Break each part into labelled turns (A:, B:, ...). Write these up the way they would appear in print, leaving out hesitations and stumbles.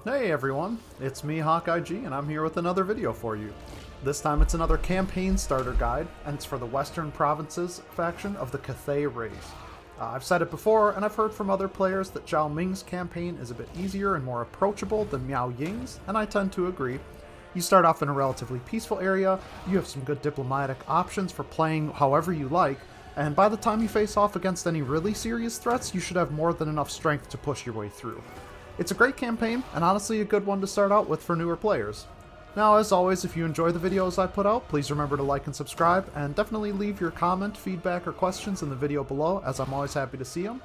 A: Hey everyone, it's me HawkeyeG and I'm here with another video for you. This time it's another campaign starter guide and it's for the Western Provinces faction of the Cathay race. I've said it before and I've heard from other players that Zhao Ming's campaign is a bit easier and more approachable than Miao Ying's, and I tend to agree. You start off in a relatively peaceful area, you have some good diplomatic options for playing however you like, and by the time you face off against any really serious threats, you should have more than enough strength to push your way through. It's a great campaign, and honestly a good one to start out with for newer players. Now, as always, if you enjoy the videos I put out, please remember to like and subscribe, and definitely leave your comment, feedback, or questions in the video below, as I'm always happy to see them.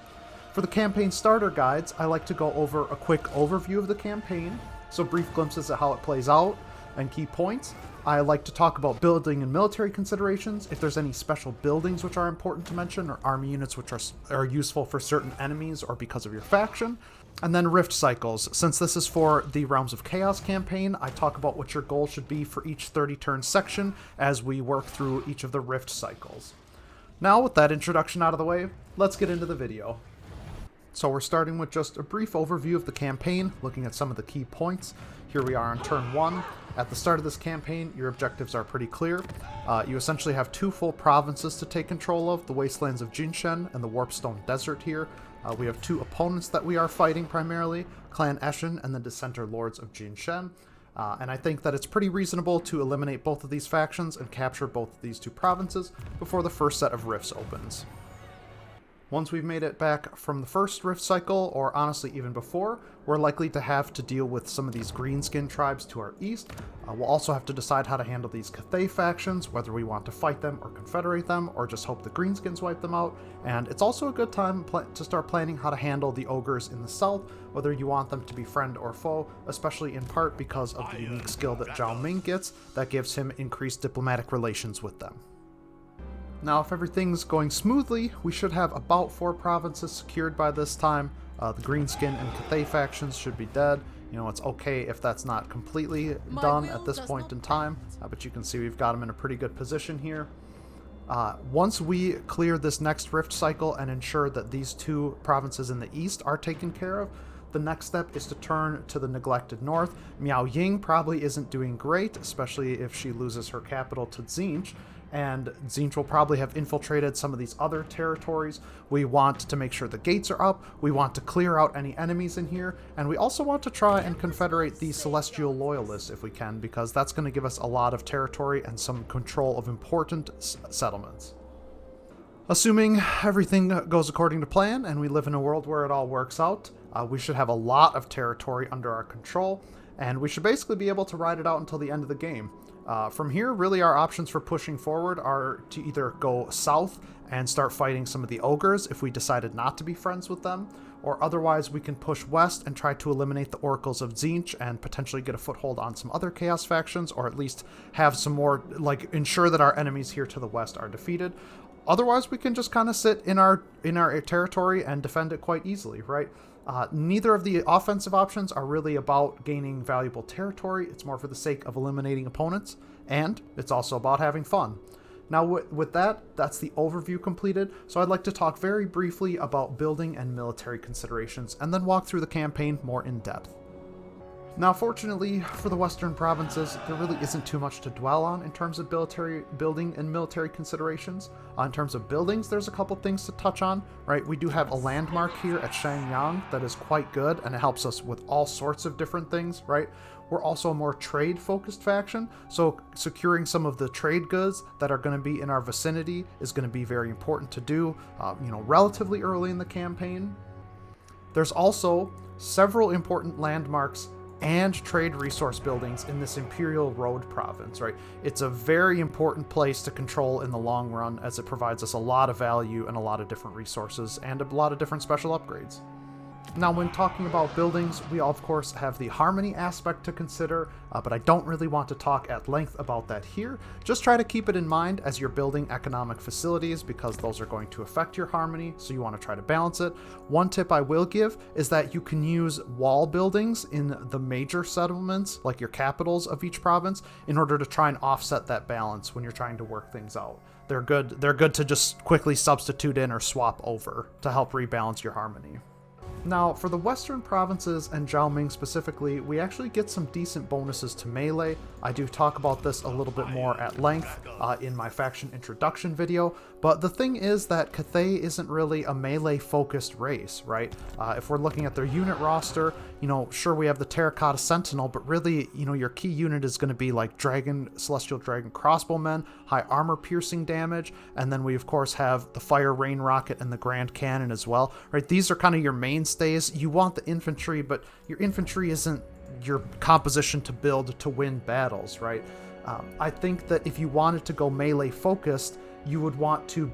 A: For the campaign starter guides, I like to go over a quick overview of the campaign, so brief glimpses at how it plays out, and key points. I like to talk about building and military considerations, if there's any special buildings which are important to mention, or army units which are useful for certain enemies or because of your faction. And then rift cycles. Since this is for the Realms of Chaos campaign, I talk about what your goal should be for each 30-turn section as we work through each of the rift cycles. Now, with that introduction out of the way, let's get into the video. So we're starting with just a brief overview of the campaign, looking at some of the key points. Here we are on turn 1. At the start of this campaign, your objectives are pretty clear. You essentially have two full provinces to take control of, the Wastelands of Jinshen and the Warpstone Desert here. We have two opponents that we are fighting primarily, Clan Eshin and the Dissenter Lords of Jinshen. And I think that it's pretty reasonable to eliminate both of these factions and capture both of these two provinces before the first set of rifts opens. Once we've made it back from the first rift cycle, or honestly even before, we're likely to have to deal with some of these greenskin tribes to our east. We'll also have to decide how to handle these Cathay factions, whether we want to fight them or confederate them, or just hope the greenskins wipe them out. And it's also a good time to start planning how to handle the ogres in the south, whether you want them to be friend or foe, especially in part because of the unique skill that Zhao Ming gets that gives him increased diplomatic relations with them. Now, if everything's going smoothly, we should have about 4 provinces secured by this time. The Greenskin and Cathay factions should be dead. You know, it's okay if that's not completely done at this point in time, but you can see we've got them in a pretty good position here. Once we clear this next rift cycle and ensure that these two provinces in the east are taken care of, the next step is to turn to the neglected north. Miao Ying probably isn't doing great, especially if she loses her capital to Zinch. And Zinch will probably have infiltrated some of these other territories. We want to make sure the gates are up, we want to clear out any enemies in here, and we also want to try and confederate the Celestial Loyalists if we can, because that's going to give us a lot of territory and some control of important settlements. Assuming everything goes according to plan and we live in a world where it all works out, we should have a lot of territory under our control, and we should basically be able to ride it out until the end of the game. From here, really our options for pushing forward are to either go south and start fighting some of the ogres if we decided not to be friends with them, or otherwise we can push west and try to eliminate the oracles of Zinch and potentially get a foothold on some other chaos factions, or at least have some more, ensure that our enemies here to the west are defeated. Otherwise, we can just kind of sit in our territory and defend it quite easily, right? Neither of the offensive options are really about gaining valuable territory. It's more for the sake of eliminating opponents, and it's also about having fun. Now, with that, that's the overview completed, so I'd like to talk very briefly about building and military considerations, and then walk through the campaign more in depth. Now, fortunately for the Western provinces, there really isn't too much to dwell on in terms of building and military considerations. In terms of buildings, there's a couple things to touch on, right? We do have a landmark here at Shangyang that is quite good, and it helps us with all sorts of different things, right? We're also a more trade-focused faction, so securing some of the trade goods that are going to be in our vicinity is going to be very important to do, relatively early in the campaign. There's also several important landmarks and trade resource buildings in this Imperial Road province, right? It's a very important place to control in the long run, as it provides us a lot of value and a lot of different resources and a lot of different special upgrades. Now, when talking about buildings, we of course have the harmony aspect to consider, but I don't really want to talk at length about that here. Just try to keep it in mind as you're building economic facilities, because those are going to affect your harmony, so you want to try to balance it. One tip I will give is that you can use wall buildings in the major settlements, like your capitals of each province, in order to try and offset that balance when you're trying to work things out. They're good to just quickly substitute in or swap over to help rebalance your harmony. Now, for the Western Provinces and Zhaoming specifically, we actually get some decent bonuses to melee. I do talk about this a little bit more at length in my faction introduction video, but the thing is that Cathay isn't really a melee-focused race, right? If we're looking at their unit roster, you know, sure we have the Terracotta Sentinel, but really, you know, your key unit is going to be like Celestial Dragon Crossbowmen, high armor-piercing damage, and then we of course have the Fire Rain Rocket and the Grand Cannon as well, right? These are kind of your mainstays. You want the infantry, but your infantry isn't your composition to build to win battles, right? I think that if you wanted to go melee focused, you would want to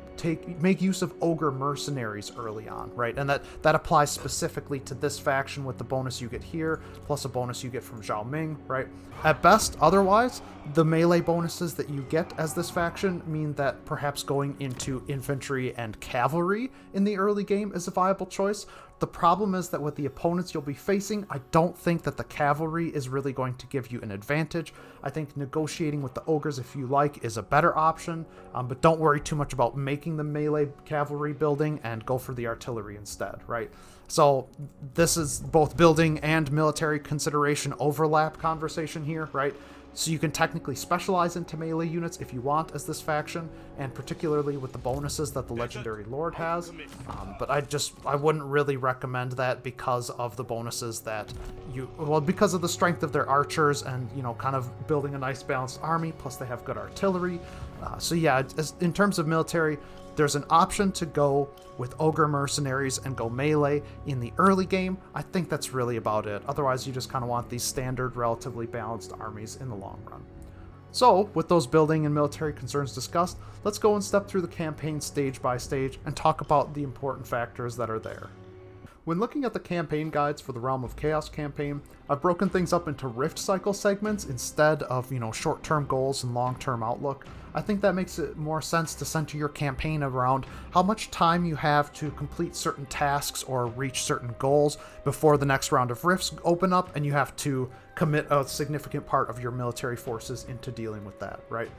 A: make use of Ogre Mercenaries early on, right? And that applies specifically to this faction with the bonus you get here, plus a bonus you get from Zhaoming, right? At best, otherwise, the melee bonuses that you get as this faction mean that perhaps going into infantry and cavalry in the early game is a viable choice. The problem is that with the opponents you'll be facing, I don't think that the cavalry is really going to give you an advantage. I think negotiating with the ogres, if you like, is a better option, but don't worry too much about making the melee cavalry building and go for the artillery instead, right? So this is both building and military consideration overlap conversation here, right? So you can technically specialize into melee units if you want as this faction, and particularly with the bonuses that the Legendary Lord has. But I wouldn't really recommend that because of the bonuses that because of the strength of their archers and, you know, kind of building a nice balanced army, plus they have good artillery. So yeah, in terms of military, there's an option to go with Ogre Mercenaries and go melee in the early game. I think that's really about it. Otherwise, you just kind of want these standard, relatively balanced armies in the long run. So, with those building and military concerns discussed, let's go and step through the campaign stage by stage and talk about the important factors that are there. When looking at the campaign guides for the Realm of Chaos campaign, I've broken things up into rift cycle segments instead of, you know, short-term goals and long-term outlook. I think that makes it more sense to center your campaign around how much time you have to complete certain tasks or reach certain goals before the next round of rifts open up, and you have to commit a significant part of your military forces into dealing with that, right?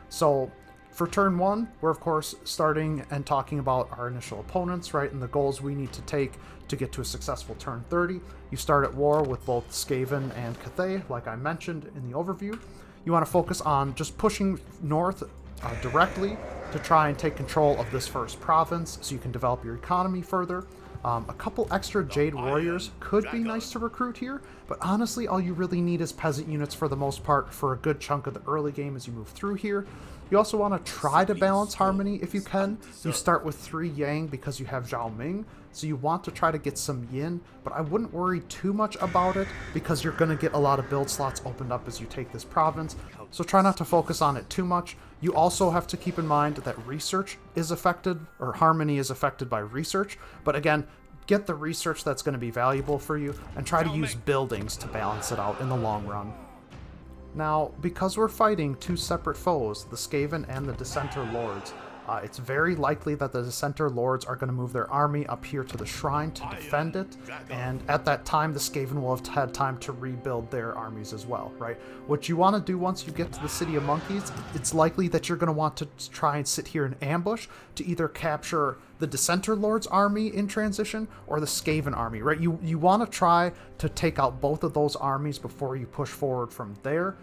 A: So for turn one, we're of course starting and talking about our initial opponents, right, and the goals we need to take to get to a successful turn 30. You start at war with both Skaven and Cathay, like I mentioned in the overview. You want to focus on just pushing north directly to try and take control of this first province so you can develop your economy further. A couple extra Jade Warriors could be nice to recruit here, but honestly all you really need is peasant units for the most part for a good chunk of the early game as you move through here. You also want to try to balance harmony if you can. You start with 3 Yang because you have Zhaoming, so you want to try to get some Yin, but I wouldn't worry too much about it because you're going to get a lot of build slots opened up as you take this province, so try not to focus on it too much. You also have to keep in mind that research is affected, or harmony is affected by research, but again, get the research that's going to be valuable for you and try to use buildings to balance it out in the long run. Now, because we're fighting 2 separate foes, the Skaven and the Dissenter Lords, it's very likely that the Dissenter Lords are going to move their army up here to the shrine to defend it, and at that time the Skaven will have had time to rebuild their armies as well, right? What you want to do once you get to the City of Monkeys, it's likely that you're going to want to try and sit here in ambush to either capture the Dissenter Lord's army in transition or the Skaven army, right? You want to try to take out both of those armies before you push forward from there.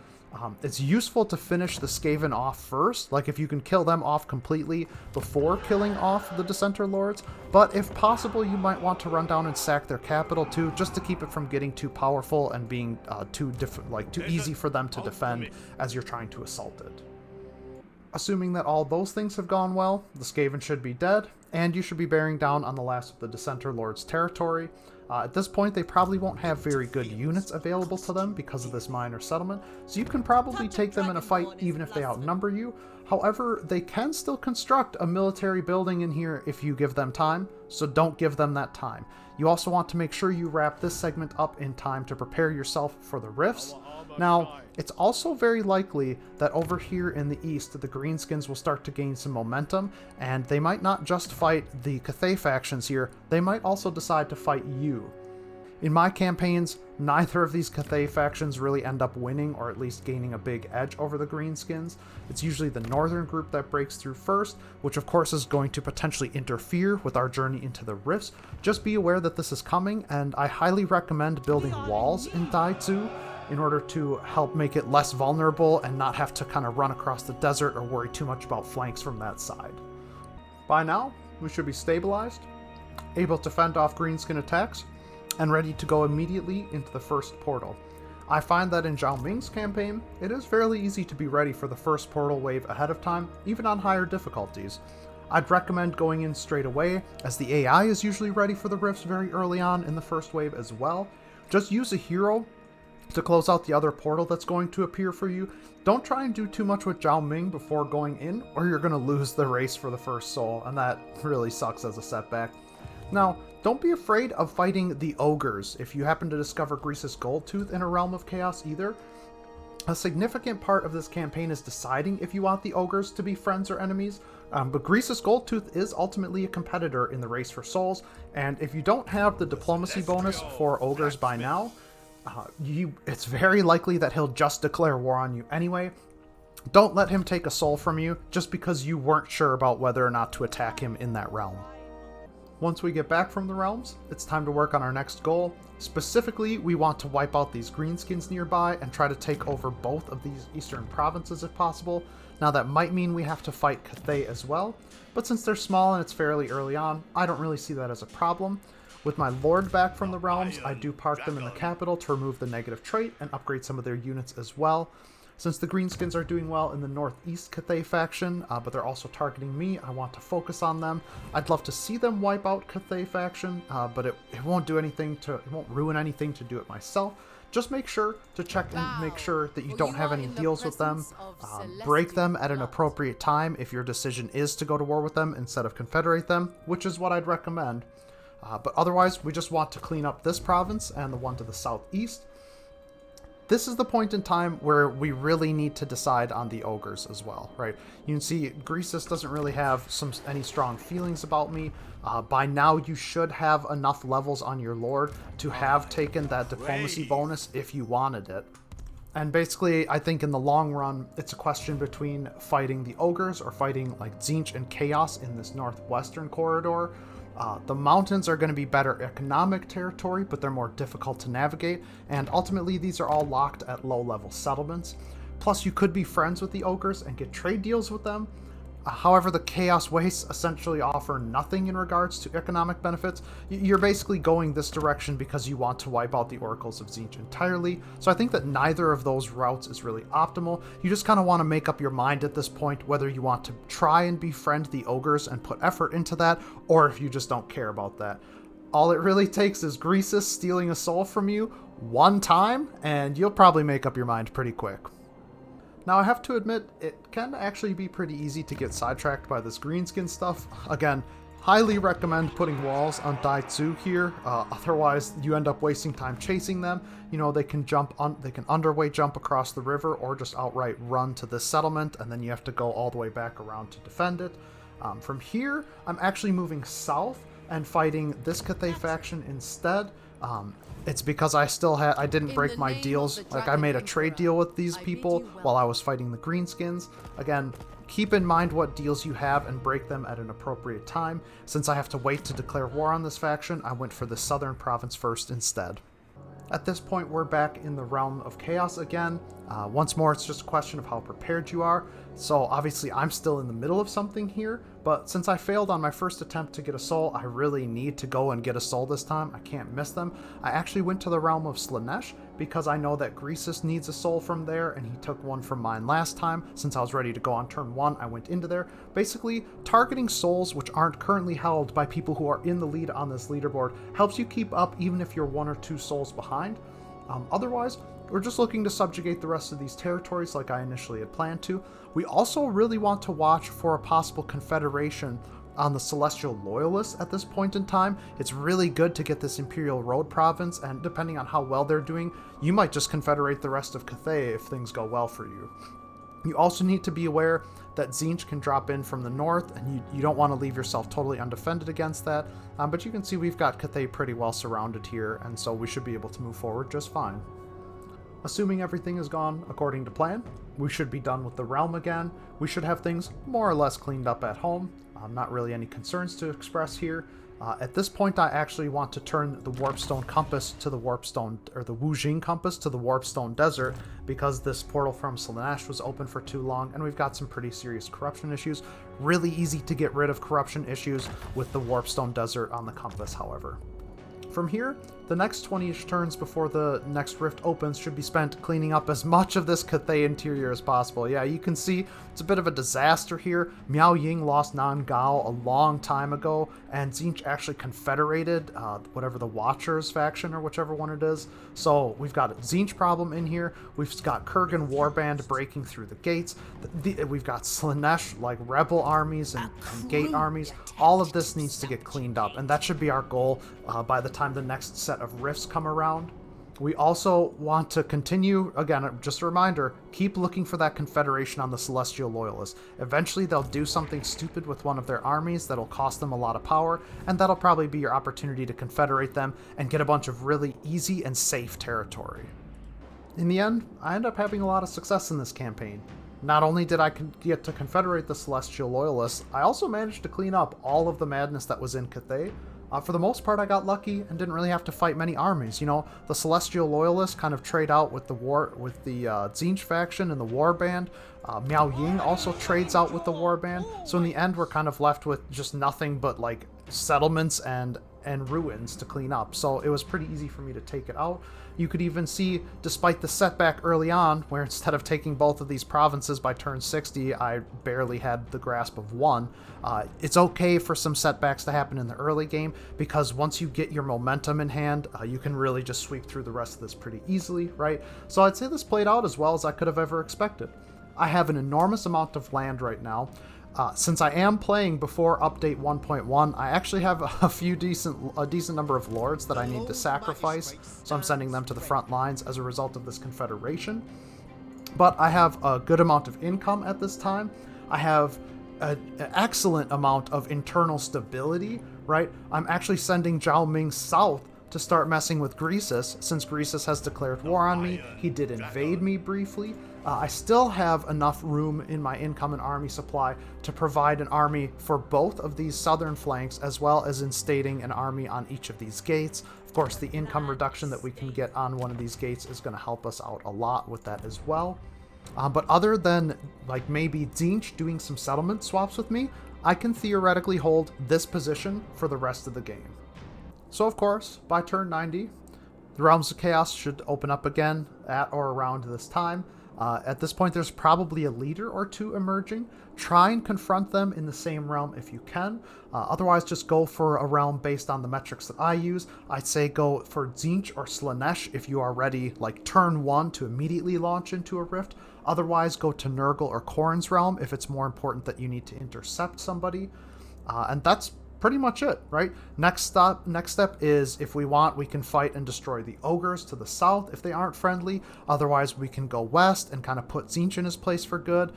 A: It's useful to finish the Skaven off first, like if you can kill them off completely before killing off the Dissenter Lords, but if possible you might want to run down and sack their capital too, just to keep it from getting too powerful and being too easy for them to defend as you're trying to assault it. Assuming that all those things have gone well, the Skaven should be dead, and you should be bearing down on the last of the Dissenter Lord's territory. At this point, they probably won't have very good units available to them because of this minor settlement, so you can probably take them in a fight even if they outnumber you. However, they can still construct a military building in here if you give them time, so don't give them that time. You also want to make sure you wrap this segment up in time to prepare yourself for the rifts. Now, it's also very likely that over here in the east, the Greenskins will start to gain some momentum, and they might not just fight the Cathay factions here, they might also decide to fight you. In my campaigns, neither of these Cathay factions really end up winning or at least gaining a big edge over the Greenskins. It's usually the northern group that breaks through first, which of course is going to potentially interfere with our journey into the rifts. Just be aware that this is coming, and I highly recommend building walls in Daizu in order to help make it less vulnerable and not have to kind of run across the desert or worry too much about flanks from that side. By now, we should be stabilized, able to fend off Greenskin attacks, and ready to go immediately into the first portal. I find that in Zhao Ming's campaign, it is fairly easy to be ready for the first portal wave ahead of time, even on higher difficulties. I'd recommend going in straight away, as the AI is usually ready for the rifts very early on in the first wave as well. Just use a hero to close out the other portal that's going to appear for you. Don't try and do too much with Zhao Ming before going in, or you're going to lose the race for the first soul, and that really sucks as a setback. Now, don't be afraid of fighting the ogres if you happen to discover Grease's Goldtooth in a realm of chaos either. A significant part of this campaign is deciding if you want the ogres to be friends or enemies, but Grease's Goldtooth is ultimately a competitor in the race for souls, and if you don't have the diplomacy bonus for ogres by now, it's very likely that he'll just declare war on you anyway. Don't let him take a soul from you just because you weren't sure about whether or not to attack him in that realm. Once we get back from the realms, it's time to work on our next goal. Specifically, we want to wipe out these greenskins nearby and try to take over both of these eastern provinces if possible. Now that might mean we have to fight Cathay as well, but since they're small and it's fairly early on, I don't really see that as a problem. With my lord back from the realms, I do park them in the capital to remove the negative trait and upgrade some of their units as well. Since the Greenskins are doing well in the northeast Cathay faction, but they're also targeting me, I want to focus on them. I'd love to see them wipe out Cathay faction, but it won't do anything it won't ruin anything to do it myself. Just make sure to check and make sure that you don't have any deals with them. Break them at an appropriate time if your decision is to go to war with them instead of confederate them, which is what I'd recommend. But otherwise, we just want to clean up this province and the one to the southeast. This is the point in time where we really need to decide on the ogres as well, right? You can see Greasus doesn't really have any strong feelings about me. By now, you should have enough levels on your lord to have taken that diplomacy bonus if you wanted it. And basically, I think in the long run, it's a question between fighting the ogres or fighting like Tzeentch and Chaos in this northwestern corridor. The mountains are going to be better economic territory, but they're more difficult to navigate, and ultimately these are all locked at low-level settlements. Plus, you could be friends with the ogres and get trade deals with them. However, the Chaos Wastes essentially offer nothing in regards to economic benefits. You're basically going this direction because you want to wipe out the Oracles of Tzeentch entirely, so I think that neither of those routes is really optimal. You just kind of want to make up your mind at this point whether you want to try and befriend the ogres and put effort into that, or if you just don't care about that. All it really takes is Greasus stealing a soul from you one time, and you'll probably make up your mind pretty quick. Now, I have to admit, it can actually be pretty easy to get sidetracked by this greenskin stuff. Again, highly recommend putting walls on Daizu here, otherwise you end up wasting time chasing them. You know, they can underway jump across the river or just outright run to this settlement, and then you have to go all the way back around to defend it. From here, I'm actually moving south and fighting this Cathay faction instead. It's because I didn't break my deals. Like, I made a trade deal with these people while I was fighting the greenskins. Again, keep in mind what deals you have and break them at an appropriate time. Since I have to wait to declare war on this faction, I went for the southern province first instead. At this point, we're back in the realm of chaos again. Once more, it's just a question of how prepared you are. So obviously, I'm still in the middle of something here, but since I failed on my first attempt to get a soul, I really need to go and get a soul this time. I can't miss them. I actually went to the realm of Slaanesh because I know that Greasus needs a soul from there, and he took one from mine last time. Since I was ready to go on turn 1, I went into there. Basically, targeting souls which aren't currently held by people who are in the lead on this leaderboard helps you keep up even if you're 1 or 2 souls behind. Otherwise, we're just looking to subjugate the rest of these territories like I initially had planned to. We also really want to watch for a possible confederation on the Celestial Loyalists at this point in time. It's really good to get this Imperial Road province, and depending on how well they're doing, you might just confederate the rest of Cathay if things go well for you. You also need to be aware that Tzeentch can drop in from the north, and you don't want to leave yourself totally undefended against that. But you can see we've got Cathay pretty well surrounded here, and so we should be able to move forward just fine. Assuming everything has gone according to plan, we should be done with the realm again. We should have things more or less cleaned up at home. Not really any concerns to express here. At this point, I actually want to turn the Warpstone Compass to the Warpstone, or the Wujing Compass to the Warpstone Desert, because this portal from Slaanesh was open for too long, and we've got some pretty serious corruption issues. Really easy to get rid of corruption issues with the Warpstone Desert on the compass, however. From here, the next 20-ish turns before the next rift opens should be spent cleaning up as much of this Cathay interior as possible. Yeah, you can see it's a bit of a disaster here. Miao Ying lost Nan Gao a long time ago, and Tzeentch actually confederated whatever the Watchers faction or whichever one it is. So we've got a Tzeentch problem in here. We've got Kurgan Warband breaking through the gates. We've got Slaanesh, like rebel armies and gate armies. All of this needs to get cleaned up, and that should be our goal by the time the next set of rifts come around. We also want to continue, again, just a reminder, keep looking for that confederation on the Celestial Loyalists. Eventually they'll do something stupid with one of their armies that'll cost them a lot of power, and that'll probably be your opportunity to confederate them and get a bunch of really easy and safe territory. In the end, I end up having a lot of success in this campaign. Not only did I get to confederate the Celestial Loyalists, I also managed to clean up all of the madness that was in Cathay. For the most part, I got lucky and didn't really have to fight many armies. You know, the Celestial Loyalists kind of trade out with the Tzeentch faction and the Warband. Miao Ying also trades out with the Warband. So in the end, we're kind of left with just nothing but like settlements and ruins to clean up. So it was pretty easy for me to take it out. You could even see, despite the setback early on, where instead of taking both of these provinces by turn 60, I barely had the grasp of one. It's okay for some setbacks to happen in the early game, because once you get your momentum in hand, you can really just sweep through the rest of this pretty easily, right? So I'd say this played out as well as I could have ever expected. I have an enormous amount of land right now. Since I am playing before update 1.1, I actually have a decent number of lords that I need to sacrifice, so I'm sending them to the front lines as a result of this confederation. But I have a good amount of income at this time. I have an excellent amount of internal stability, right? I'm actually sending Zhao Ming south to start messing with Greasus, since Greasus has declared war on me. He did invade me briefly. I still have enough room in my income and army supply to provide an army for both of these southern flanks, as well as instating an army on each of these gates. Of course, the income reduction that we can get on one of these gates is going to help us out a lot with that as well. But other than like maybe Tzeentch doing some settlement swaps with me, I can theoretically hold this position for the rest of the game. So of course, by turn 90, the Realms of Chaos should open up again at or around this time. At this point, there's probably a leader or two emerging. Try and confront them in the same realm if you can. Otherwise, just go for a realm based on the metrics that I use. I'd say go for Tzeentch or Slaanesh if you are ready, like turn 1 to immediately launch into a rift. Otherwise, go to Nurgle or Khorne's realm if it's more important that you need to intercept somebody. And that's pretty much it, right? Next step is, if we want, we can fight and destroy the ogres to the south if they aren't friendly. Otherwise, we can go west and kind of put Tzeentch in his place for good.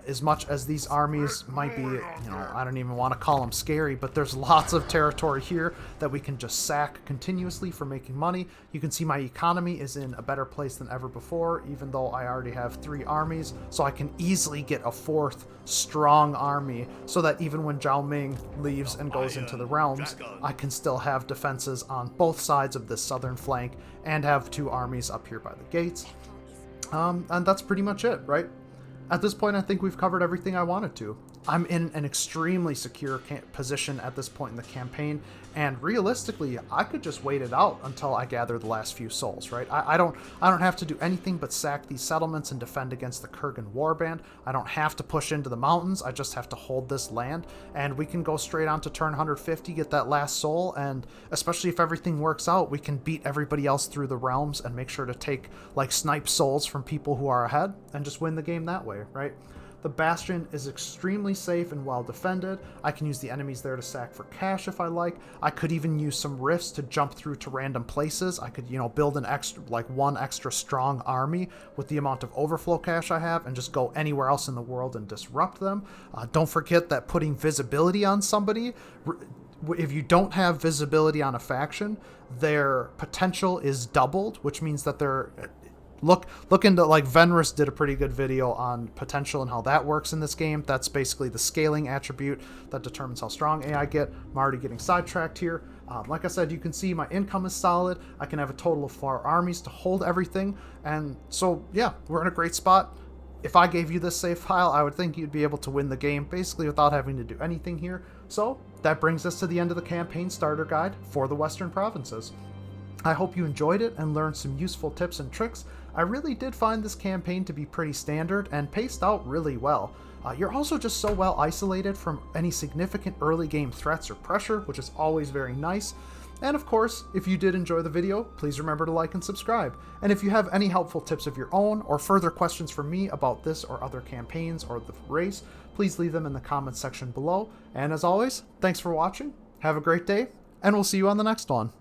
A: As much as these armies might be, I don't even want to call them scary, but there's lots of territory here that we can just sack continuously for making money. You can see my economy is in a better place than ever before, even though I already have 3 armies, so I can easily get a 4th strong army, so that even when Zhao Ming leaves and goes into the realms, I can still have defenses on both sides of this southern flank and have 2 armies up here by the gates. And that's pretty much it, right? At this point, I think we've covered everything I wanted to. I'm in an extremely secure position at this point in the campaign, and realistically, I could just wait it out until I gather the last few souls, right? I don't have to do anything but sack these settlements and defend against the Kurgan Warband. I don't have to push into the mountains. I just have to hold this land, and we can go straight on to turn 150, get that last soul, and especially if everything works out, we can beat everybody else through the realms and make sure to take, like, snipe souls from people who are ahead and just win the game that way, right? The bastion is extremely safe and well defended. I can use the enemies there to sack for cash if I like. I could even use some rifts to jump through to random places. I could, build an extra, like one extra strong army with the amount of overflow cash I have and just go anywhere else in the world and disrupt them. Don't forget that putting visibility on somebody, if you don't have visibility on a faction, their potential is doubled, which means that they're... Look into, like, Venrus did a pretty good video on potential and how that works in this game. That's basically the scaling attribute that determines how strong AI get. I'm already getting sidetracked here. Like I said, you can see my income is solid. I can have a total of 4 armies to hold everything. And so, yeah, we're in a great spot. If I gave you this save file, I would think you'd be able to win the game basically without having to do anything here. So that brings us to the end of the campaign starter guide for the Western Provinces. I hope you enjoyed it and learned some useful tips and tricks. I really did find this campaign to be pretty standard and paced out really well. You're also just so well isolated from any significant early game threats or pressure, which is always very nice. And of course, if you did enjoy the video, please remember to like and subscribe. And if you have any helpful tips of your own or further questions from me about this or other campaigns or the race, please leave them in the comments section below. And as always, thanks for watching, have a great day, and we'll see you on the next one.